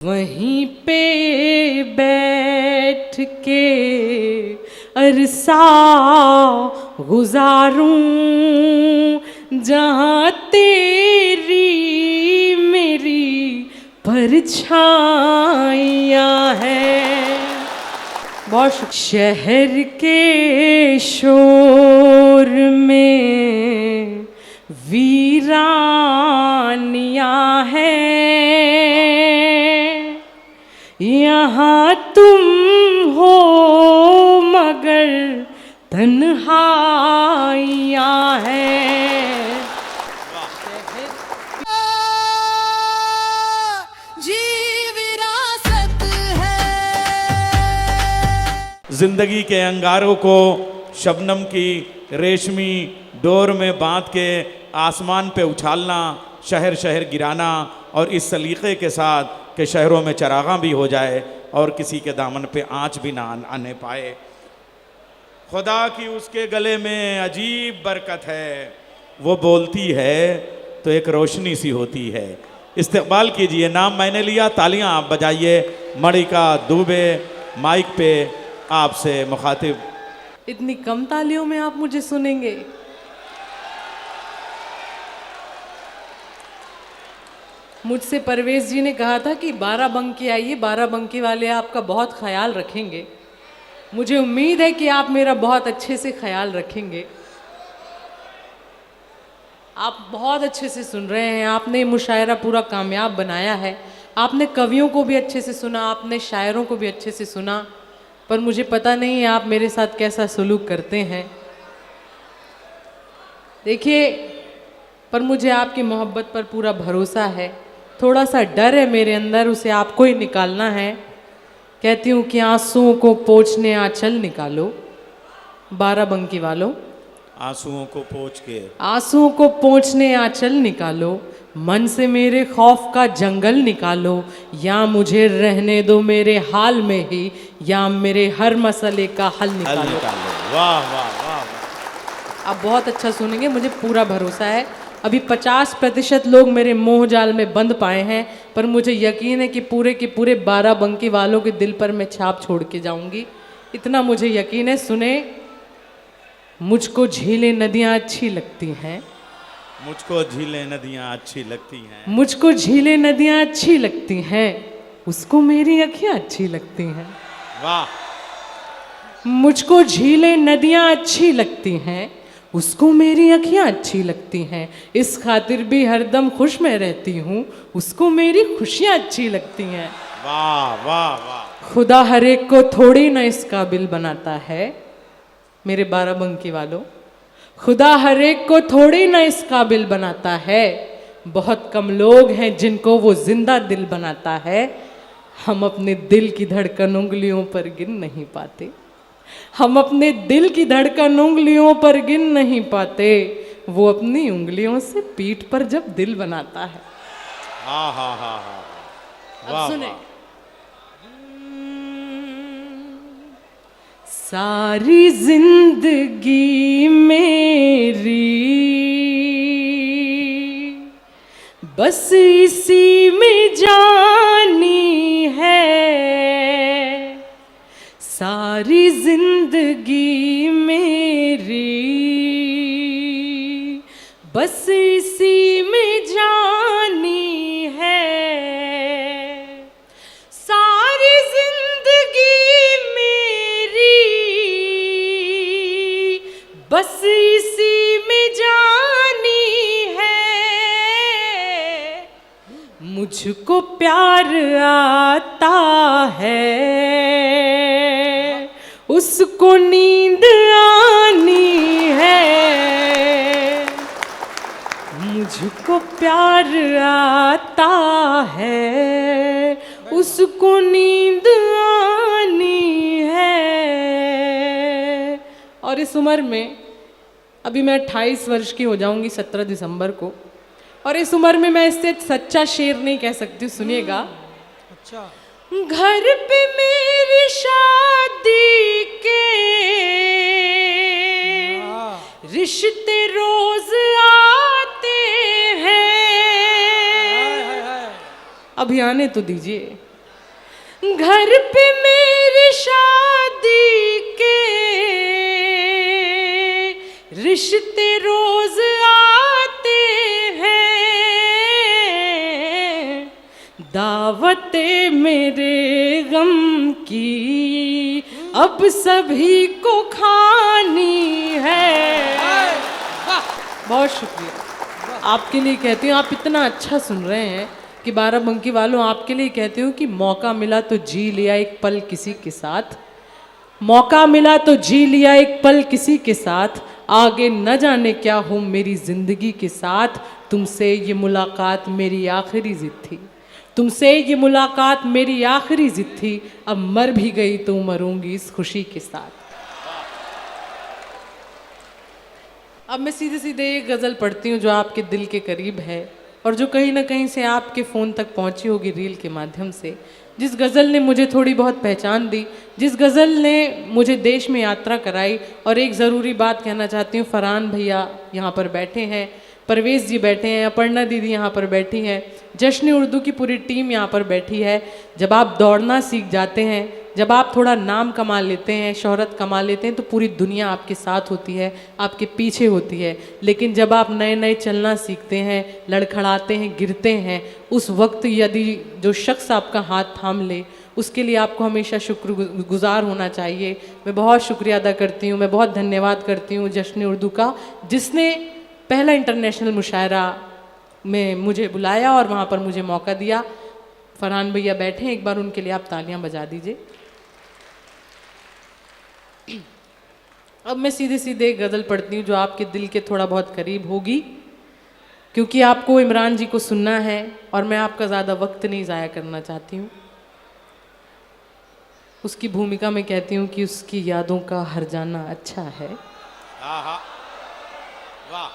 वहीं पे बैठ के अरसा गुजारूं जहाँ तेरी मेरी परछाइयाँ हैं। बहुत शहर के शोर में वीरानियाँ हैं, यहाँ तुम हो मगर तन्हाइयाँ हैं। जी विरासत है। जिंदगी के अंगारों को शबनम की रेशमी डोर में बांध के आसमान पे उछालना, शहर शहर गिराना, और इस सलीक़े के साथ कि शहरों में चरागां भी हो जाए और किसी के दामन पे आँच भी ना आने पाए। खुदा की उसके गले में अजीब बरकत है, वो बोलती है तो एक रोशनी सी होती है। इस्तकबाल कीजिए, नाम मैंने लिया, तालियां आप बजाइए। मणिका दुबे माइक पे आपसे मुखातिब। इतनी कम तालियों में आप मुझे सुनेंगे? मुझसे परवेज जी ने कहा था कि 12 आइए, 12 वाले आपका बहुत ख्याल रखेंगे। मुझे उम्मीद है कि आप मेरा बहुत अच्छे से ख्याल रखेंगे। आप बहुत अच्छे से सुन रहे हैं, आपने मुशायरा पूरा कामयाब बनाया है। आपने कवियों को भी अच्छे से सुना, आपने शायरों को भी अच्छे से सुना, पर मुझे पता नहीं है आप मेरे साथ कैसा सलूक करते हैं। देखिए, पर मुझे आपकी मोहब्बत पर पूरा भरोसा है। थोड़ा सा डर है मेरे अंदर, उसे आपको ही निकालना है। कहती हूँ कि आंसुओं को पोंछने आंचल निकालो, 12 वालों। आंसुओं को पोंछ के, आंसुओं को पोंछने आंचल निकालो, मन से मेरे खौफ का जंगल निकालो, या मुझे रहने दो मेरे हाल में ही, या मेरे हर मसले का हल निकालो। वाह वाह वाह वाह। आप बहुत अच्छा सुनेंगे, मुझे पूरा भरोसा है। अभी 50% लोग मेरे मोह जाल में बंध पाए हैं, पर मुझे यकीन है कि पूरे के पूरे 12 वालों के दिल पर मैं छाप छोड़ के जाऊंगी, इतना मुझे यकीन है। सुने, मुझको झीलें नदियाँ अच्छी लगती हैं, मुझको झीलें नदियाँ अच्छी लगती हैं, मुझको झीलें नदियाँ अच्छी लगती हैं, उसको मेरी अखियाँ अच्छी लगती हैं। वाह। मुझको झीलें नदियाँ अच्छी लगती हैं, उसको मेरी अखियाँ अच्छी लगती हैं, इस खातिर भी हरदम खुश मैं रहती हूँ, उसको मेरी खुशियाँ अच्छी लगती हैं। वाह वाह वाह। खुदा हर एक को थोड़ी ना इस काबिल बनाता है, मेरे 12 वालों। खुदा हर एक को थोड़ी ना इस काबिल बनाता है, बहुत कम लोग हैं जिनको वो जिंदा दिल बनाता है। हम अपने दिल की धड़कन उंगलियों पर गिन नहीं पाते, हम अपने दिल की धड़कन उंगलियों पर गिन नहीं पाते, वो अपनी उंगलियों से पीठ पर जब दिल बनाता है। हाँ हाँ हाँ हाँ। अब सुने, सारी जिंदगी मेरी बस इसी में जानी है, सारी जिंदगी मेरी बस इसी में जानी है, सारी जिंदगी मेरी बस इसी में जानी है। मुझको प्यार आता है, उसको नींद आनी है, मुझको प्यार आता है, उसको नींद आनी है। और इस उम्र में, अभी मैं 28 वर्ष की हो जाऊंगी 17 दिसंबर को, और इस उम्र में मैं इससे सच्चा शेर नहीं कह सकती। सुनिएगा। अच्छा। घर पे मेरी शादी के रिश्ते रोज आते हैं, अभी आने तो दीजिए। घर पे मेरी शादी के रिश्ते रोज आते हैं, दावते मेरे गम की अब सभी को खानी है। बहुत शुक्रिया, आपके लिए कहती हूँ, आप इतना अच्छा सुन रहे हैं कि बाराबंकी वालों, आपके लिए कहती हूँ कि मौका मिला तो जी लिया एक पल किसी के साथ, मौका मिला तो जी लिया एक पल किसी के साथ, आगे न जाने क्या हो मेरी जिंदगी के साथ। तुमसे ये मुलाकात मेरी आखिरी जिद थी, तुमसे ये मुलाकात मेरी आखिरी जिद थी, अब मर भी गई तो मरूंगी इस खुशी के साथ। अब मैं सीधे सीधे एक गज़ल पढ़ती हूँ जो आपके दिल के करीब है और जो कहीं ना कहीं से आपके फ़ोन तक पहुँची होगी रील के माध्यम से। जिस गज़ल ने मुझे थोड़ी बहुत पहचान दी, जिस गज़ल ने मुझे देश में यात्रा कराई। और एक ज़रूरी बात कहना चाहती हूँ, फरहान भैया यहाँ पर बैठे हैं, परवेज़ जी बैठे हैं, अपर्णा दीदी यहाँ पर बैठी हैं, जश्न उर्दू की पूरी टीम यहाँ पर बैठी है। जब आप दौड़ना सीख जाते हैं, जब आप थोड़ा नाम कमा लेते हैं, शोहरत कमा लेते हैं, तो पूरी दुनिया आपके साथ होती है, आपके पीछे होती है। लेकिन जब आप नए नए चलना सीखते हैं, लड़खड़ाते हैं, गिरते हैं, उस वक्त यदि जो शख्स आपका हाथ थाम ले, उसके लिए आपको हमेशा शुक्रगुजार होना चाहिए। मैं बहुत शुक्रिया अदा करती हूँ, मैं बहुत धन्यवाद करती हूँ जश्न उर्दू का, जिसने पहला इंटरनेशनल मुशायरा में मुझे बुलाया और वहाँ पर मुझे मौका दिया। फरहान भैया बैठे हैं, एक बार उनके लिए आप तालियां बजा दीजिए। अब मैं सीधे सीधे एक गज़ल पढ़ती हूँ जो आपके दिल के थोड़ा बहुत करीब होगी, क्योंकि आपको इमरान जी को सुनना है और मैं आपका ज़्यादा वक्त नहीं ज़ाया करना चाहती हूँ। उसकी भूमिका में कहती हूँ कि उसकी यादों का हर जाना अच्छा है। वाह,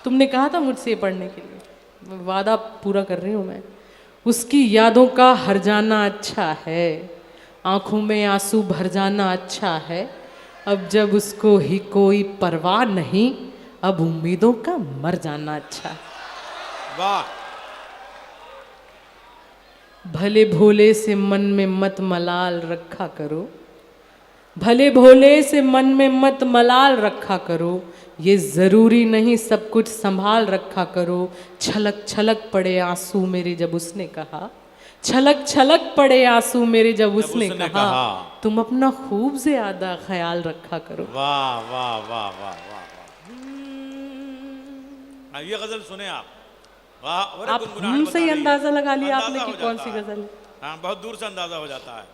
तुमने कहा था मुझसे ये पढ़ने के लिए, वादा पूरा कर रही हूँ मैं। उसकी यादों का हर जाना अच्छा है, आँखों में आंसू भर जाना अच्छा है, अब जब उसको ही कोई परवाह नहीं, अब उम्मीदों का मर जाना अच्छा है। वाह, भले भोले से मन में मत मलाल रखा करो, भले भोले से मन में मत मलाल रखा करो, ये ज़रूरी नहीं सब कुछ संभाल रखा करो। छलक छलक पड़े आंसू मेरे जब उसने कहा, छलक छलक पड़े आंसू मेरे जब उसने कहा, तुम अपना खूब ज़्यादा ख्याल रखा करो। वाह वाह वाह वाह वाह। ये गजल सुने आप, वाह। आप हमसे ही अंदाजा लगा लिया आपने कि कौन सी गजल है। हाँ, बहुत दूर से अंदाजा हो जाता है।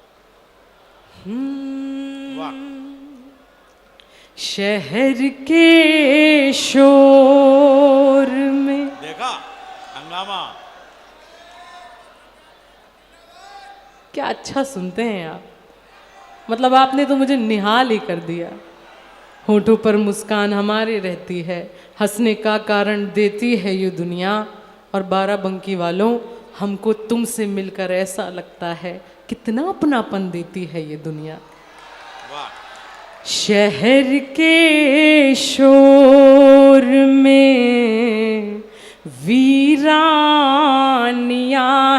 वाह। शहर के शोर में, देखा हंगामा, क्या अच्छा सुनते हैं आप, मतलब आपने तो मुझे निहाल ही कर दिया। होठों पर मुस्कान हमारे रहती है, हंसने का कारण देती है ये दुनिया, और बाराबंकी वालों हमको तुमसे मिलकर ऐसा लगता है कितना अपनापन देती है ये दुनिया। वाह। शहर के शोर में वीरानियां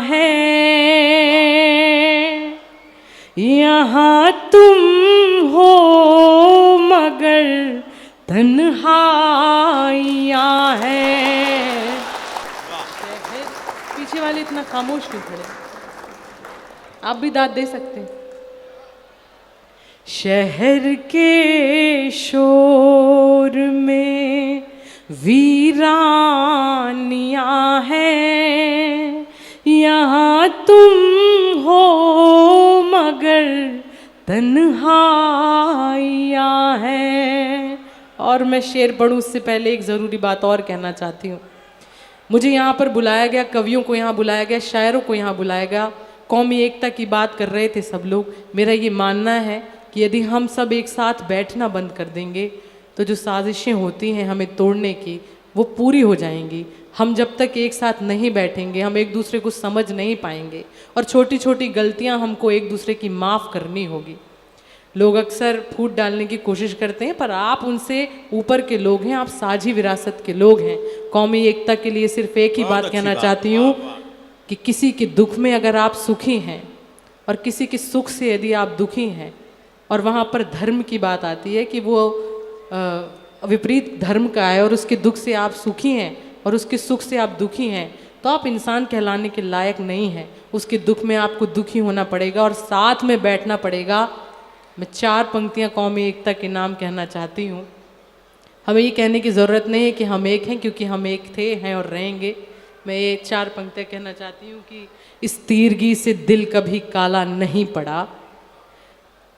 हैं, यहाँ तुम हो मगर तन्हाइयां हैं। शहर, पीछे वाले इतना खामोश क्यों खड़े, आप भी दाद दे सकते हैं। शहर के शोर में वीरानियां हैं, यहाँ तुम हो मगर तन्हाइयां हैं। और मैं शेर पढ़ूं उससे पहले एक ज़रूरी बात और कहना चाहती हूँ। मुझे यहाँ पर बुलाया गया, कवियों को यहाँ बुलाया गया, शायरों को यहाँ बुलाया गया, कौमी एकता की बात कर रहे थे सब लोग। मेरा ये मानना है कि यदि हम सब एक साथ बैठना बंद कर देंगे तो जो साजिशें होती हैं हमें तोड़ने की, वो पूरी हो जाएंगी। हम जब तक एक साथ नहीं बैठेंगे हम एक दूसरे को समझ नहीं पाएंगे, और छोटी छोटी गलतियां हमको एक दूसरे की माफ़ करनी होगी। लोग अक्सर फूट डालने की कोशिश करते हैं, पर आप उनसे ऊपर के लोग हैं, आप साझी विरासत के लोग हैं। कौमी एकता के लिए सिर्फ एक ही बात कहना चाहती हूँ कि किसी के दुख में अगर आप सुखी हैं और किसी के सुख से यदि आप दुखी हैं और वहाँ पर धर्म की बात आती है कि वो विपरीत धर्म का है और उसके दुख से आप सुखी हैं और उसके सुख से आप दुखी हैं, तो आप इंसान कहलाने के लायक नहीं हैं। उसके दुख में आपको दुखी होना पड़ेगा और साथ में बैठना पड़ेगा। मैं 4 पंक्तियाँ कौमी एकता के नाम कहना चाहती हूँ। हमें ये कहने की ज़रूरत नहीं है कि हम एक हैं, क्योंकि हम एक थे, हैं और रहेंगे। मैं ये 4 पंक्तियाँ कहना चाहती हूँ कि इस तीरगी से दिल कभी काला नहीं पड़ा।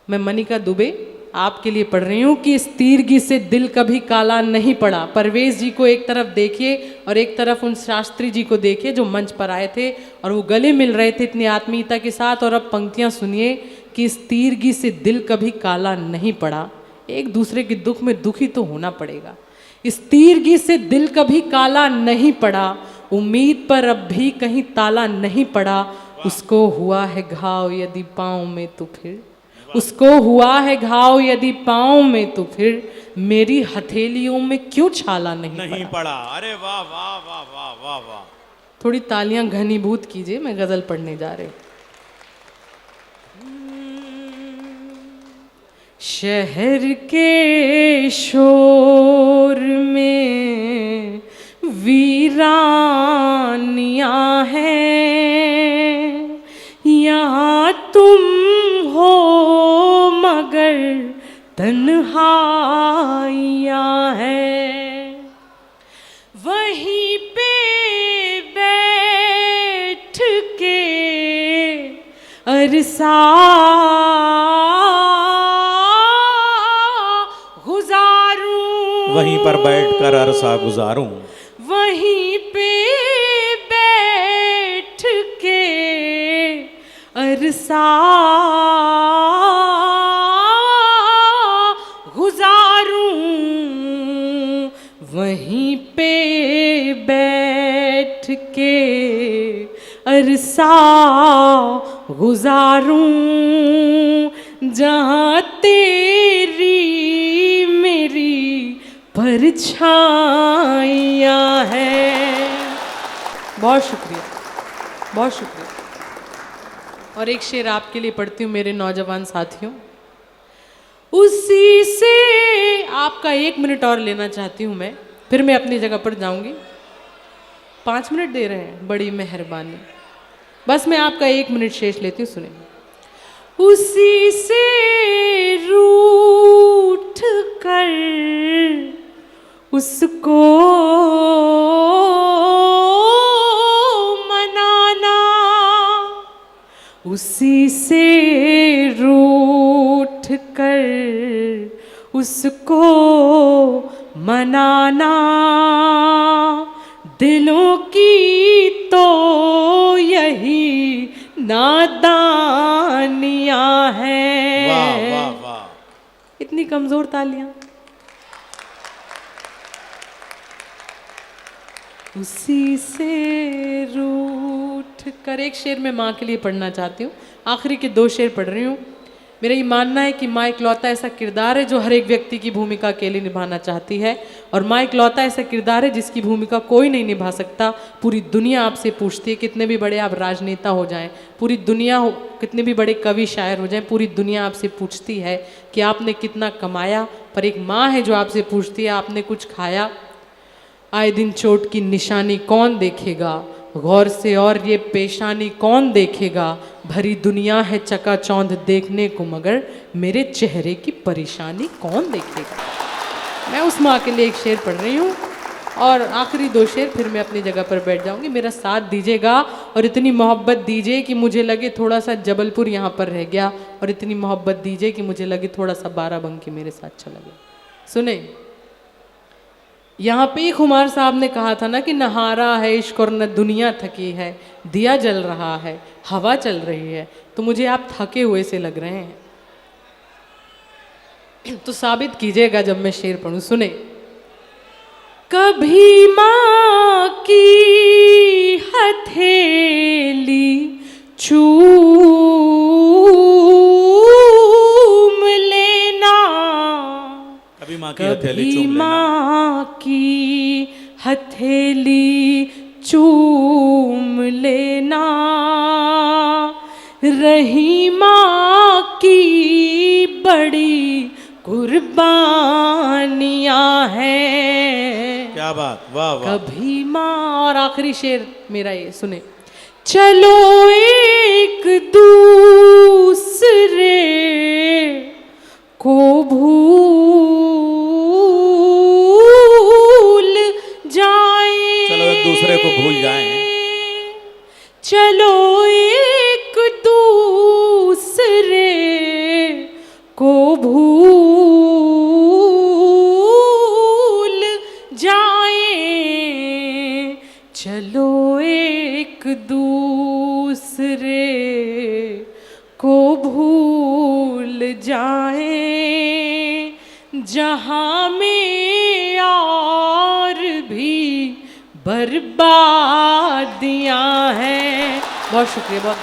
मैं मनिका दुबे आपके लिए पढ़ रही हूँ कि इस तीरगी से दिल कभी काला नहीं पड़ा। परवेज जी को एक तरफ देखिए और एक तरफ उन शास्त्री जी को देखिए जो मंच पर आए थे और वो गले मिल रहे थे इतनी आत्मीयता के साथ। और अब पंक्तियाँ सुनिए कि इस तीरगी से दिल कभी काला नहीं पड़ा। एक दूसरे के दुख में दुखी तो होना पड़ेगा। इस तीरगी से दिल कभी काला नहीं पड़ा, उम्मीद पर अब भी कहीं ताला नहीं पड़ा। उसको हुआ है घाव यदि पाँव में तो फिर, उसको हुआ है घाव यदि पाँव में तो फिर मेरी हथेलियों में क्यों छाला नहीं पड़ा। अरे वाह वाह वाह वाह वाह वाह। थोड़ी तालियां घनीभूत कीजिए, मैं गजल पढ़ने जा रही हूँ। शहर के शोर में वीरानियां हैं, यहाँ तुम हो मगर तन्हाइयां हैं। वहीं पे बैठ के अरसा गुजारूं, वहीं पर बैठकर अरसा गुजारूं, वहीं पे बैठ के अरसा गुजारूं, वहीं पे बैठ के अरसा गुजारूं, जहाँ तेरी मेरी परछाइयाँ हैं। बहुत शुक्रिया, बहुत शुक्रिया। और एक शेर आपके लिए पढ़ती हूँ मेरे नौजवान साथियों। उसी से आपका 1 मिनट और लेना चाहती हूँ मैं, फिर मैं अपनी जगह पर जाऊंगी। 5 मिनट दे रहे हैं, बड़ी मेहरबानी। बस मैं आपका 1 मिनट शेष लेती हूँ, सुने। उसी से रूठ कर उसको मनाना, उसी से रूठ कर उसको मनाना, दिलों की तो यही नादानियां हैं। वाह वाह वाह। इतनी कमजोर तालियां। उसी से रूठ कर। एक शेर मैं माँ के लिए पढ़ना चाहती हूँ, आखिरी के 2 शेर पढ़ रही हूँ। मेरा ये मानना है कि माँ इकलौता ऐसा किरदार है जो हर एक व्यक्ति की भूमिका अकेले निभाना चाहती है, और माँ इकलौता ऐसा किरदार है जिसकी भूमिका कोई नहीं निभा सकता। पूरी दुनिया आपसे पूछती है, कितने भी बड़े आप राजनेता हो जाएं, पूरी दुनिया हो, कितने भी बड़े कवि शायर हो जाएं, पूरी दुनिया आपसे पूछती है कि आपने कितना कमाया, पर एक माँ है जो आपसे पूछती है आपने कुछ खाया। आए दिन चोट की निशानी कौन देखेगा, गौर से और ये पेशानी कौन देखेगा, भरी दुनिया है चकाचौंध देखने को मगर मेरे चेहरे की परेशानी कौन देखेगा। मैं उस माँ के लिए एक शेर पढ़ रही हूँ और आखिरी 2 शेर फिर मैं अपनी जगह पर बैठ जाऊँगी। मेरा साथ दीजिएगा और इतनी मोहब्बत दीजिए कि मुझे लगे थोड़ा सा जबलपुर यहाँ पर रह गया, और इतनी मोहब्बत दीजिए कि मुझे लगे थोड़ा सा बाराबंकी मेरे साथ चला गया। सुने, यहाँ पे ही खुमार साहब ने कहा था ना कि न हारा है इश्क और न दुनिया थकी है, दिया जल रहा है, हवा चल रही है। तो मुझे आप थके हुए से लग रहे हैं, तो साबित कीजिएगा जब मैं शेर पढ़ूं। सुने, कभी माँ की हथेली चूम लेना, कभी माँ की हथेली चूम लेना, माँ की हथेली चूम लेना, कहीं माँ की बड़ी कुर्बानियाँ हैं। क्या बात, वाह वाह। कभी माँ, और आखिरी शेर मेरा ये सुने, चलो एक दूसरे को भूल जाए। चलो एक दूसरे को भूल जाएं। चलो एक दूसरे को भूल जाए। चलो एक दूसरे को भूल जाए। जहाँ में और भी बर्बादियाँ हैं। बहुत शुक्रिया, बहुत